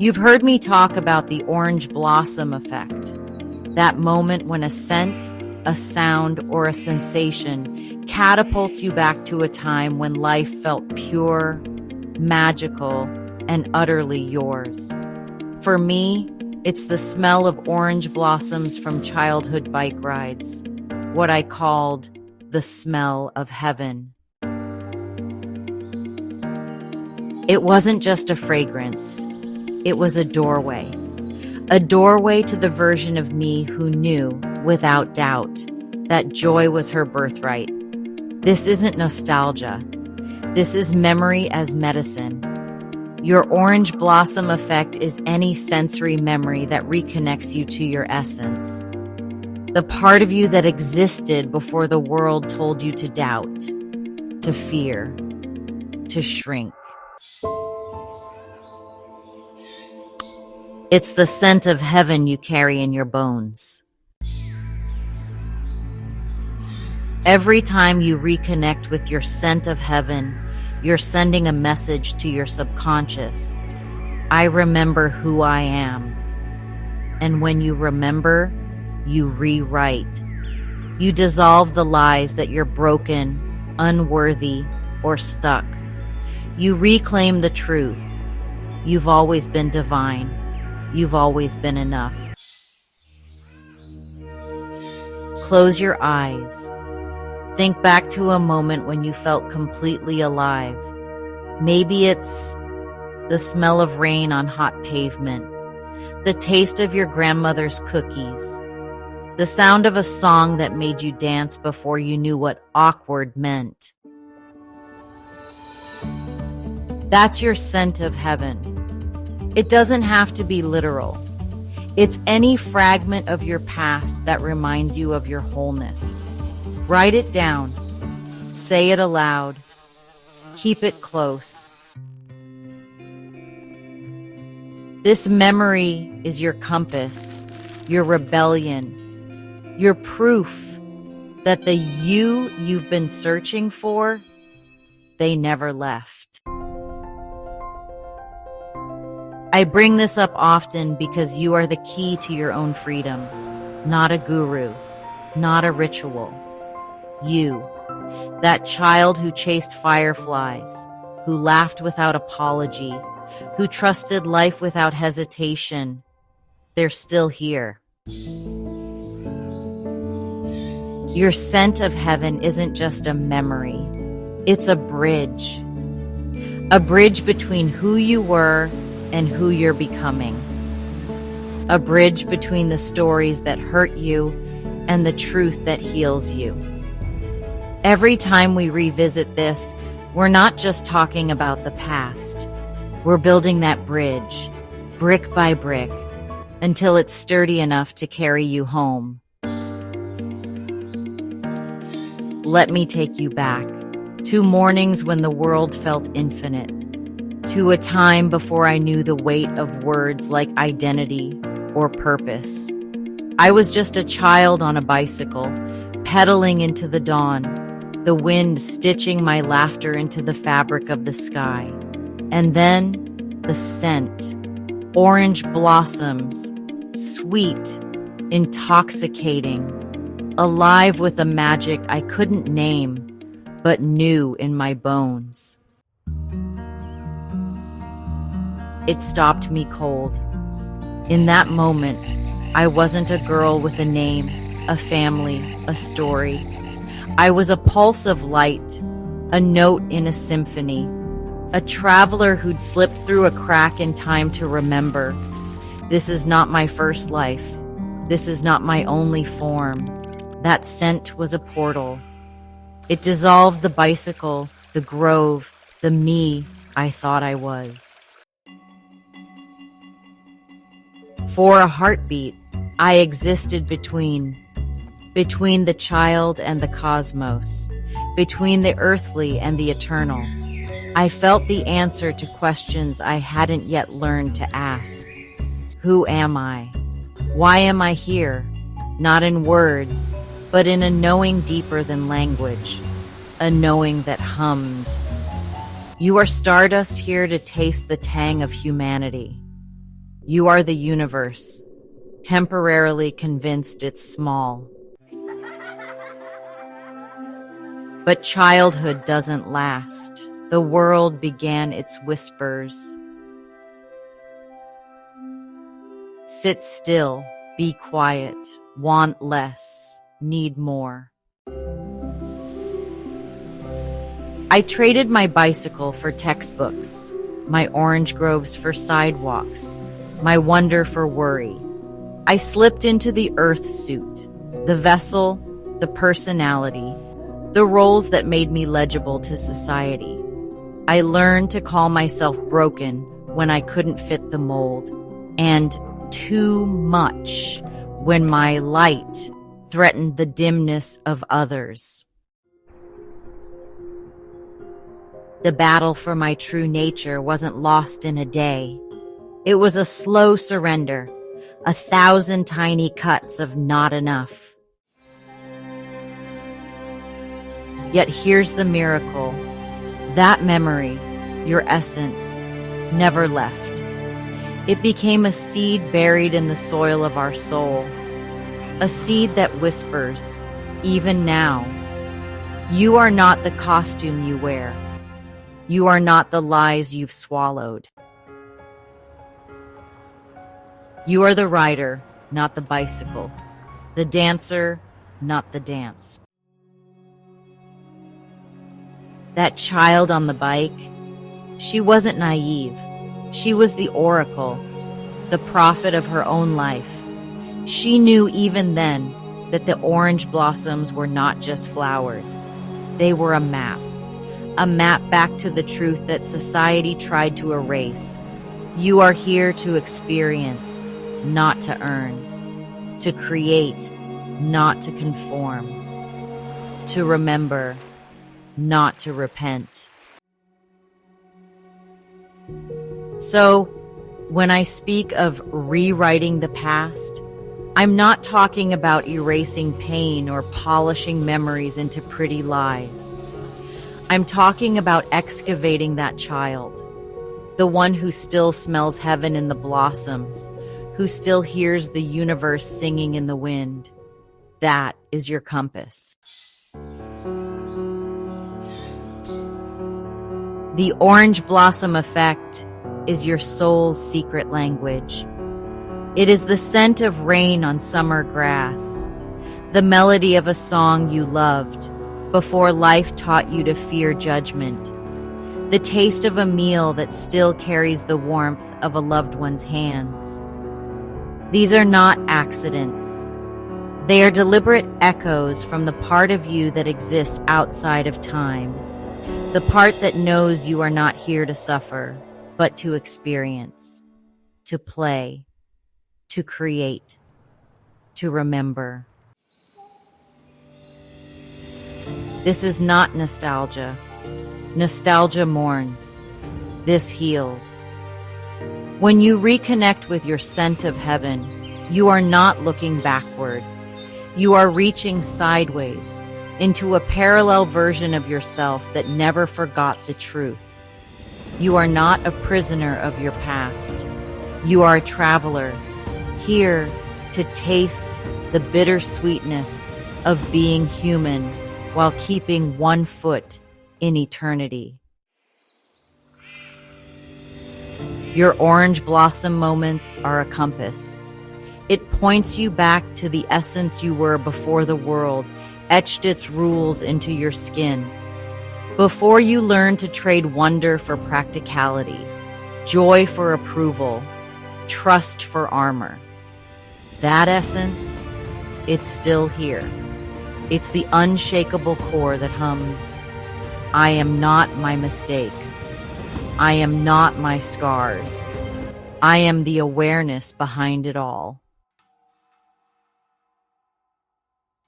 You've heard me talk about the orange blossom effect, that moment when a scent, a sound, or a sensation catapults you back to a time when life felt pure, magical, and utterly yours. For me, it's the smell of orange blossoms from childhood bike rides, what I called the smell of heaven. It wasn't just a fragrance, it was a doorway to the version of me who knew, without doubt, that joy was her birthright. This isn't nostalgia. This is memory as medicine. Your orange blossom effect is any sensory memory that reconnects you to your essence. The part of you that existed before the world told you to doubt, to fear, to shrink. It's the scent of heaven you carry in your bones. Every time you reconnect with your scent of heaven, you're sending a message to your subconscious. I remember who I am. And when you remember, you rewrite. You dissolve the lies that you're broken, unworthy, or stuck. You reclaim the truth. You've always been divine. You've always been enough. Close your eyes. Think back to a moment when you felt completely alive. Maybe it's the smell of rain on hot pavement, the taste of your grandmother's cookies, the sound of a song that made you dance before you knew what awkward meant. That's your scent of heaven. It doesn't have to be literal. It's any fragment of your past that reminds you of your wholeness. Write it down. Say it aloud. Keep it close. This memory is your compass, your rebellion, your proof that the you've been searching for, they never left. I bring this up often because you are the key to your own freedom, not a guru, not a ritual. You, that child who chased fireflies, who laughed without apology, who trusted life without hesitation, they're still here. Your scent of heaven isn't just a memory, it's a bridge between who you were and who you're becoming. A bridge between the stories that hurt you and the truth that heals you. Every time we revisit this, we're not just talking about the past. We're building that bridge, brick by brick, until it's sturdy enough to carry you home. Let me take you back to mornings when the world felt infinite, to a time before I knew the weight of words like identity or purpose. I was just a child on a bicycle, pedaling into the dawn, the wind stitching my laughter into the fabric of the sky. And then the scent, orange blossoms, sweet, intoxicating, alive with a magic I couldn't name, but knew in my bones. It stopped me cold. In that moment, I wasn't a girl with a name, a family, a story. I was a pulse of light, a note in a symphony, a traveler who'd slipped through a crack in time to remember. This is not my first life. This is not my only form. That scent was a portal. It dissolved the bicycle, the grove, the me I thought I was. For a heartbeat, I existed between the child and the cosmos, between the earthly and the eternal. I felt the answer to questions I hadn't yet learned to ask. Who am I? Why am I here? Not in words, but in a knowing deeper than language, a knowing that hummed. You are stardust here to taste the tang of humanity. You are the universe, temporarily convinced it's small. But childhood doesn't last. The world began its whispers. Sit still, be quiet, want less, need more. I traded my bicycle for textbooks, my orange groves for sidewalks, my wonder for worry. I slipped into the earth suit, the vessel, the personality, the roles that made me legible to society. I learned to call myself broken when I couldn't fit the mold, and too much when my light threatened the dimness of others. The battle for my true nature wasn't lost in a day. It was a slow surrender, 1,000 tiny cuts of not enough. Yet here's the miracle. That memory, your essence, never left. It became a seed buried in the soil of our soul, a seed that whispers, even now, you are not the costume you wear. You are not the lies you've swallowed. You are the rider, not the bicycle, the dancer, not the dance. That child on the bike, she wasn't naive. She was the oracle, the prophet of her own life. She knew even then that the orange blossoms were not just flowers. They were a map back to the truth that society tried to erase. You are here to experience, not to earn, to create, not to conform, to remember, not to repent. So, when I speak of rewriting the past, I'm not talking about erasing pain or polishing memories into pretty lies. I'm talking about excavating that child, the one who still smells heaven in the blossoms, who still hears the universe singing in the wind. That is your compass. The orange blossom effect is your soul's secret language. It is the scent of rain on summer grass, the melody of a song you loved before life taught you to fear judgment, the taste of a meal that still carries the warmth of a loved one's hands. These are not accidents. They are deliberate echoes from the part of you that exists outside of time, the part that knows you are not here to suffer, but to experience, to play, to create, to remember. This is not nostalgia. Nostalgia mourns. This heals. When you reconnect with your scent of heaven, you are not looking backward. You are reaching sideways into a parallel version of yourself that never forgot the truth. You are not a prisoner of your past. You are a traveler, here to taste the bittersweetness of being human while keeping one foot in eternity. Your orange blossom moments are a compass. It points you back to the essence you were before the world etched its rules into your skin. Before you learned to trade wonder for practicality, joy for approval, trust for armor. That essence, it's still here. It's the unshakable core that hums, I am not my mistakes. I am not my scars. I am the awareness behind it all.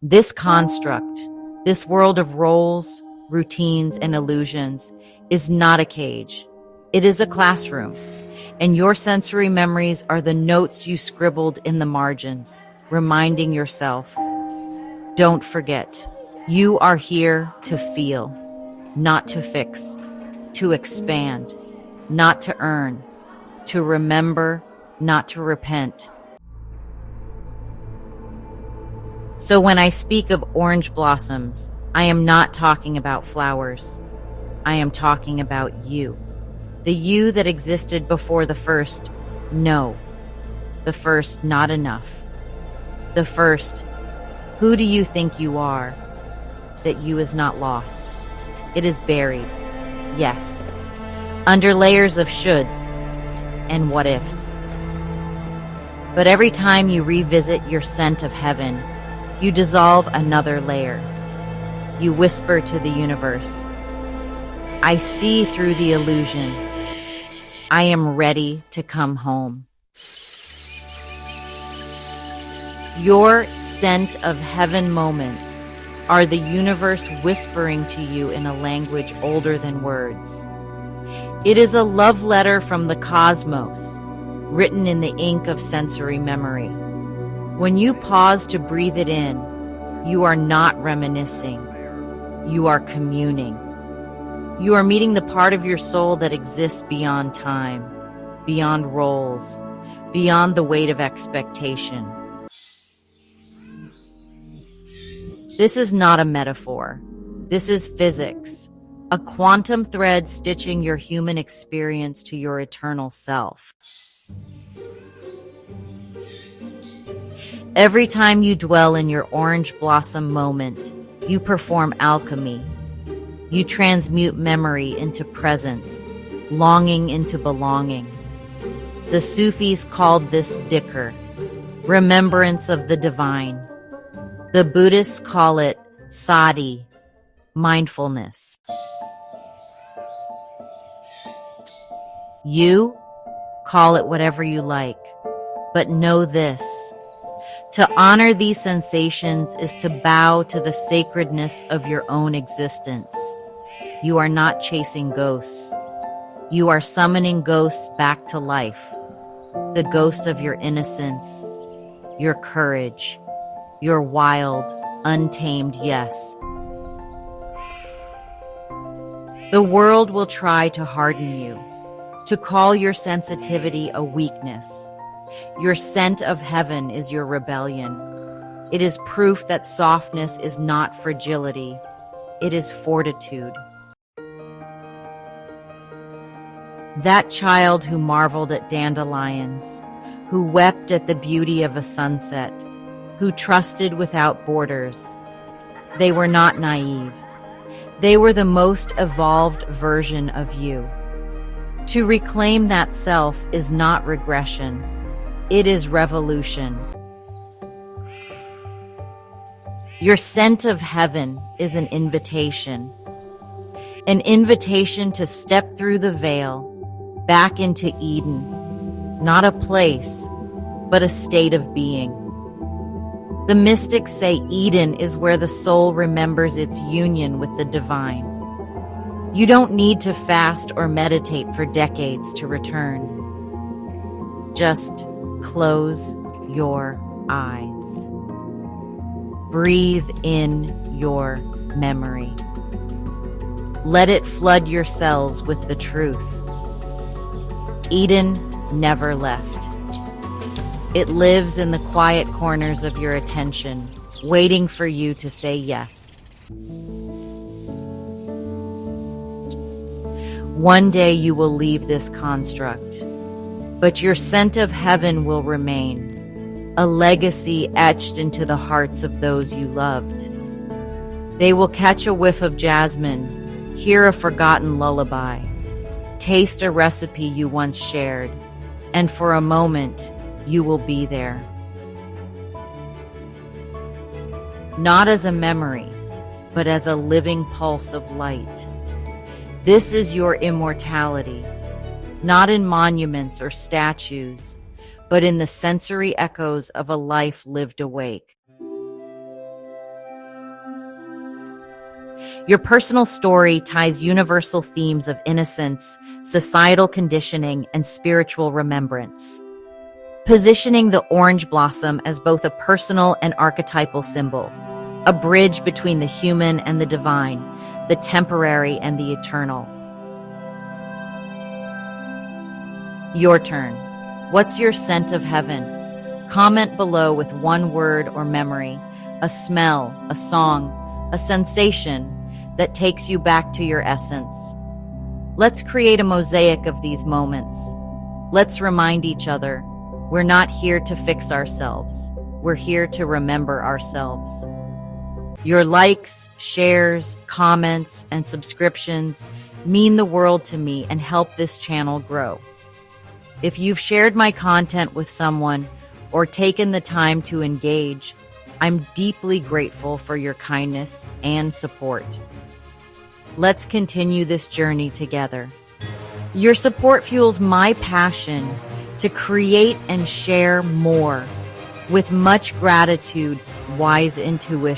This construct, this world of roles, routines, and illusions is not a cage. It is a classroom, and your sensory memories are the notes you scribbled in the margins, reminding yourself, don't forget, you are here to feel, not to fix, to expand, not to earn, to remember, not to repent. So when I speak of orange blossoms, I am not talking about flowers. I am talking about you. The you that existed before the first no. The first not enough. The first, who do you think you are? That you is not lost. It is buried, yes, under layers of shoulds and what ifs. But every time you revisit your scent of heaven, you dissolve another layer. You whisper to the universe, I see through the illusion. I am ready to come home. Your scent of heaven moments are the universe whispering to you in a language older than words. It is a love letter from the cosmos, written in the ink of sensory memory. When you pause to breathe it in, you are not reminiscing. You are communing. You are meeting the part of your soul that exists beyond time, beyond roles, beyond the weight of expectation. This is not a metaphor. This is physics, a quantum thread stitching your human experience to your eternal self. Every time you dwell in your orange blossom moment, you perform alchemy. You transmute memory into presence, longing into belonging. The Sufis called this dhikr, remembrance of the divine. The Buddhists call it sati, mindfulness. You call it whatever you like, but know this. To honor these sensations is to bow to the sacredness of your own existence. You are not chasing ghosts. You are summoning ghosts back to life. The ghost of your innocence, your courage, your wild, untamed yes. The world will try to harden you, to call your sensitivity a weakness. Your scent of heaven is your rebellion. It is proof that softness is not fragility. It is fortitude. That child who marveled at dandelions, who wept at the beauty of a sunset, who trusted without borders. They were not naive. They were the most evolved version of you. To reclaim that self is not regression. It is revolution. Your scent of heaven is an invitation to step through the veil, back into Eden, not a place, but a state of being. The mystics say Eden is where the soul remembers its union with the divine. You don't need to fast or meditate for decades to return. Just close your eyes. Breathe in your memory. Let it flood your cells with the truth. Eden never left. It lives in the quiet corners of your attention, waiting for you to say yes. One day you will leave this construct, but your scent of heaven will remain, a legacy etched into the hearts of those you loved. They will catch a whiff of jasmine, hear a forgotten lullaby, taste a recipe you once shared, and for a moment, you will be there. Not as a memory, but as a living pulse of light. This is your immortality, not in monuments or statues, but in the sensory echoes of a life lived awake. Your personal story ties universal themes of innocence, societal conditioning, and spiritual remembrance, positioning the orange blossom as both a personal and archetypal symbol, a bridge between the human and the divine, the temporary and the eternal. Your turn. What's your scent of heaven? Comment below with one word or memory, a smell, a song, a sensation that takes you back to your essence. Let's create a mosaic of these moments. Let's remind each other, we're not here to fix ourselves. We're here to remember ourselves. Your likes, shares, comments, and subscriptions mean the world to me and help this channel grow. If you've shared my content with someone or taken the time to engage, I'm deeply grateful for your kindness and support. Let's continue this journey together. Your support fuels my passion to create and share more. With much gratitude, wise intuition.